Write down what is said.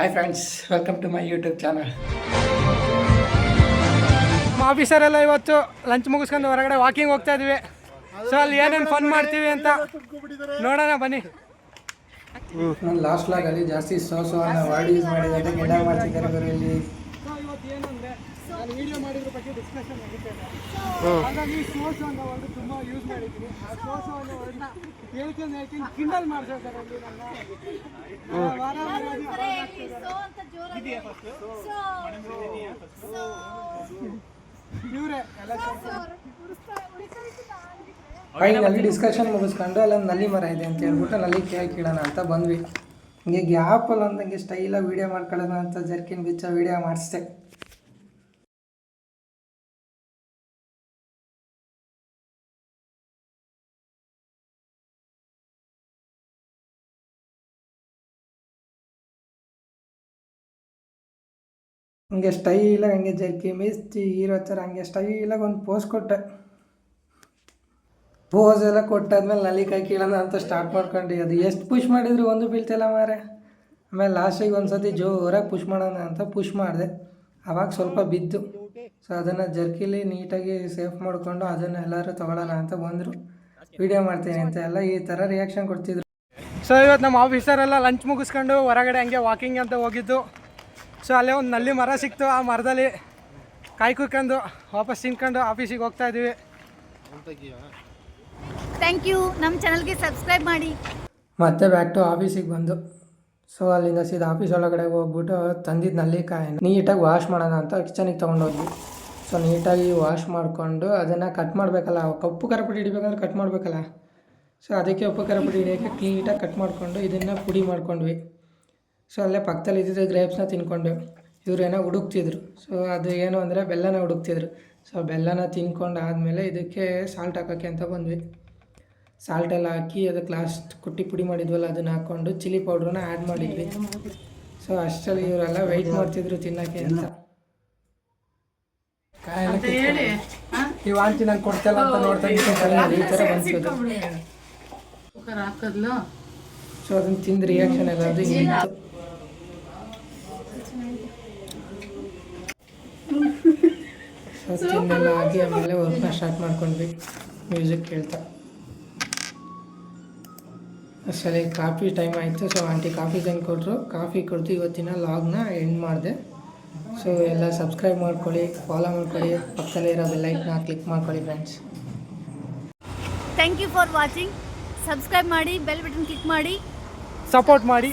Hi friends, welcome to my YouTube channel. ನಮ್ಮ ಆಫೀಸರೆಲ್ಲ ಇವತ್ತು ಲಂಚ್ ಮುಗಿಸ್ಕೊಂಡು ಹೊರಗಡೆ ವಾಕಿಂಗ್ ಹೋಗ್ತಾ ಇದ್ವಿ. ಸೊ ಅಲ್ಲಿ ಏನೇನು ಫನ್ ಮಾಡ್ತೀವಿ ಅಂತ ನೋಡೋಣ ಬನ್ನಿ. ನಾನು ಲಾಸ್ಟ್ ಲಾಗಲ್ಲಿ ಜಾಸ್ತಿ ಅನ್ನೋ ವರ್ಡ್ ಯೂಸ್ ಮಾಡಿದಾಗ ಗಿಡ ಮಾಡ್ತಿದ್ದಾರೆ ಬರೀ. ಇವತ್ತು ಏನು ಅಂದರೆ ನಾನು ವಿಡಿಯೋ ಮಾಡಿದ್ರ ಬಗ್ಗೆ ಡಿಸ್ಕಷನ್ ನಡೀತೇನೆ. ಹಾಗಾಗಿ ಸೋಸು ಅನ್ನೋ ವರ್ಡ್ ತುಂಬ ಯೂಸ್ ಮಾಡಿದ್ದೀನಿ. ಆ ಸೋಸು ಅನ್ನೋ ವರ್ಡ್ನ ಹೇಳ್ಕೊಂಡು ಕಿಂಡಲ್ ಮಾಡ್ತಿದ್ದಾರೆ ಅಲ್ಲಿ ನನ್ನ ವಾರ ಇವರೇ ಎಲ್ಲ ಫೈನಲಿ ಡಿಸ್ಕಷನ್ ಮುಗಿಸ್ಕೊಂಡು ಅಲ್ಲೊಂದು ನಲ್ಲಿ ಮರ ಇದೆ ಅಂತ ಹೇಳ್ಬಿಟ್ಟು ನಲ್ಲಿ ಕೀಳೋಣ ಅಂತ ಬಂದ್ವಿ. ಹಿಂಗೆ ಗ್ಯಾಪಲ್ಲಿ ಒಂದಂಗೆ ಸ್ಟೈಲಾಗಿ ವೀಡಿಯೋ ಮಾಡ್ಕೊಳ್ಳೋಣ ಅಂತ ಜರ್ಕಿನ್ ಬಿಚ್ಚ ವೀಡಿಯೋ ಮಾಡಿಸ್ದೆ. ಹಂಗೆ ಸ್ಟೈಲಾಗಿ ಹಂಗೆ ಜರ್ಕಿ ಮಿಸ್ತಿ ಹೀರೋ ಥರ ಹಂಗೆ ಸ್ಟೈಲಾಗಿ ಒಂದು ಪೋಸ್ ಕೊಟ್ಟೆ. ಪೋಸ್ ಎಲ್ಲ ಕೊಟ್ಟಾದ್ಮೇಲೆ ನಲ್ಲಿಕಾಯಿ ಕೀಳೋಣ ಅಂತ ಸ್ಟಾರ್ಟ್ ಮಾಡ್ಕೊಂಡು ಅದು ಎಷ್ಟು ಪುಷ್ ಮಾಡಿದ್ರು ಒಂದು ಬೀಳ್ತಿಲ್ಲ ಮಾರೆ. ಆಮೇಲೆ ಲಾಸ್ಟಿಗೆ ಒಂದು ಸತಿ ಜೋರಾಗಿ ಪುಷ್ ಮಾಡೋಣ ಅಂತ ಪುಷ್ ಮಾಡಿದೆ. ಆವಾಗ ಸ್ವಲ್ಪ ಬಿದ್ದು. ಸೊ ಅದನ್ನು ಜರ್ಕಿಲಿ ನೀಟಾಗಿ ಸೇಫ್ ಮಾಡಿಕೊಂಡು ಅದನ್ನು ಎಲ್ಲರೂ ತೊಗೊಳ್ಳೋಣ ಅಂತ ಬಂದರು. ವೀಡಿಯೋ ಮಾಡ್ತೀನಿ ಅಂತ ಎಲ್ಲ ಈ ಥರ ರಿಯಾಕ್ಷನ್ ಕೊಡ್ತಿದ್ರು. ಸೊ ಇವತ್ತು ನಮ್ಮ ಆಫೀಸರೆಲ್ಲ ಲಂಚ್ ಮುಗಿಸ್ಕೊಂಡು ಹೊರಗಡೆ ಹಂಗೆ ವಾಕಿಂಗ್ ಅಂತ ಹೋಗಿದ್ದು. ಸೊ ಅಲ್ಲೇ ಒಂದು ನಲ್ಲಿ ಮರ ಸಿಕ್ತು. ಆ ಮರದಲ್ಲಿ ಕಾಯಿ ಕುಯ್ಕೊಂಡು ವಾಪಸ್ ತಿನ್ಕೊಂಡು ಆಫೀಸಿಗೆ ಹೋಗ್ತಾ ಇದ್ದೀವಿ. Thank you. ನಮ್ಮ ಚಾನಲ್ಗೆ ಸಬ್ಸ್ಕ್ರೈಬ್ ಮಾಡಿ. ಮತ್ತೆ ಬ್ಯಾಕ್ ಟು ಆಫೀಸಿಗೆ ಬಂದು ಸೊ ಅಲ್ಲಿಂದ ಸೀದಾ ಆಫೀಸ್ ಒಳಗಡೆ ಹೋಗ್ಬಿಟ್ಟು ತಂದಿದ್ದು ನಲ್ಲಿಕಾಯಿನ ನೀಟಾಗಿ ವಾಶ್ ಮಾಡೋಣ ಅಂತ ಕಿಚನಿಗೆ ತೊಗೊಂಡೋದ್ವಿ. ಸೊ ನೀಟಾಗಿ ವಾಶ್ ಮಾಡಿಕೊಂಡು ಅದನ್ನು ಕಟ್ ಮಾಡಬೇಕಲ್ಲ, ಕಪ್ಪು ಖಾರಪುಡಿ ಹಿಡಿಬೇಕಂದ್ರೆ ಕಟ್ ಮಾಡಬೇಕಲ್ಲ. ಸೊ ಅದಕ್ಕೆ ಉಪ್ಪು ಖಾರಪುಡಿ ಹಿಡಿಯೋಕ್ಕೆ ನೀಟಾಗಿ ಕಟ್ ಮಾಡಿಕೊಂಡು ಇದನ್ನು ಪುಡಿ ಮಾಡ್ಕೊಂಡ್ವಿ. ಸೊ ಅಲ್ಲೇ ಪಕ್ಕದಲ್ಲಿ ಇದ್ದಿದ್ದು ಗ್ರೇಪ್ಸ್ನ ತಿನ್ಕೊಂಡು ಇವರೇನೋ ಹುಡುಕ್ತಿದ್ರು. ಸೊ ಅದು ಏನು ಅಂದರೆ ಬೆಲ್ಲನ ಹುಡುಕ್ತಿದ್ರು. ಸೊ ಬೆಲ್ಲನ ತಿನ್ಕೊಂಡು ಆದಮೇಲೆ ಇದಕ್ಕೆ ಸಾಲ್ಟ್ ಹಾಕೋಕ್ಕೆ ಅಂತ ಬಂದ್ವಿ. ಸಾಲ್ಟೆಲ್ಲ ಹಾಕಿ ಅದಕ್ಕೆ ಲಾಸ್ಟ್ ಕುಟ್ಟಿ ಪುಡಿ ಮಾಡಿದ್ವಲ್ಲ ಅದನ್ನು ಹಾಕ್ಕೊಂಡು ಚಿಲ್ಲಿ ಪೌಡ್ರನ್ನ ಆ್ಯಡ್ ಮಾಡಿದ್ವಿ. ಸೊ ಅಷ್ಟರಲ್ಲಿ ಇವರೆಲ್ಲ ವೆಯ್ಟ್ ಮಾಡ್ತಿದ್ರು ತಿನ್ನೋಕ್ಕೆ ಅಂತ. ಈ ವಾಂತಿ ನಂಗೆ ಕೊಡ್ತಲ್ಲ ಅಂತ ನೋಡ್ತಾ ಈ ಥರ ಬಂತಿದ್ದು. ಸೊ ಅದನ್ನು ತಿಂದು ರಿಯಾಕ್ಷನ್ ಎಲ್ಲ ಅದು ಹಿಂಗಿತ್ತು. ಸೊ ತಿನ್ನೆಲ್ಲ ಆಗಿ ಆಮೇಲೆ ವರ್ಕ್ನ ಸ್ಟಾರ್ಟ್ ಮಾಡ್ಕೊಂಡ್ವಿ ಮ್ಯೂಸಿಕ್ ಕೇಳ್ತಾ. ಅಷ್ಟರಲ್ಲಿ ಕಾಫಿ ಟೈಮ್ ಆಯಿತು. ಸೊ ಆಂಟಿ ಕಾಫಿ ತಂದು ಕೊಟ್ಟರು. ಕಾಫಿ ಕೊಡ್ತು. ಇವತ್ತಿನ ಲಾಗ್ನ ಎಂಡ್ ಮಾಡಿದೆ. ಸೊ ಎಲ್ಲ ಸಬ್ಸ್ಕ್ರೈಬ್ ಮಾಡ್ಕೊಳ್ಳಿ, ಫಾಲೋ ಮಾಡ್ಕೊಳ್ಳಿ, ಪಕ್ಕದಲ್ಲೇ ಇರೋ ಬೆಲ್ಲೈಕ್ನ ಕ್ಲಿಕ್ ಮಾಡ್ಕೊಳ್ಳಿ friends. Thank you for watching. Subscribe ಮಾಡಿ, ಬೆಲ್ ಬಟನ್ ಕ್ಲಿಕ್ ಮಾಡಿ, ಸಪೋರ್ಟ್ ಮಾಡಿ.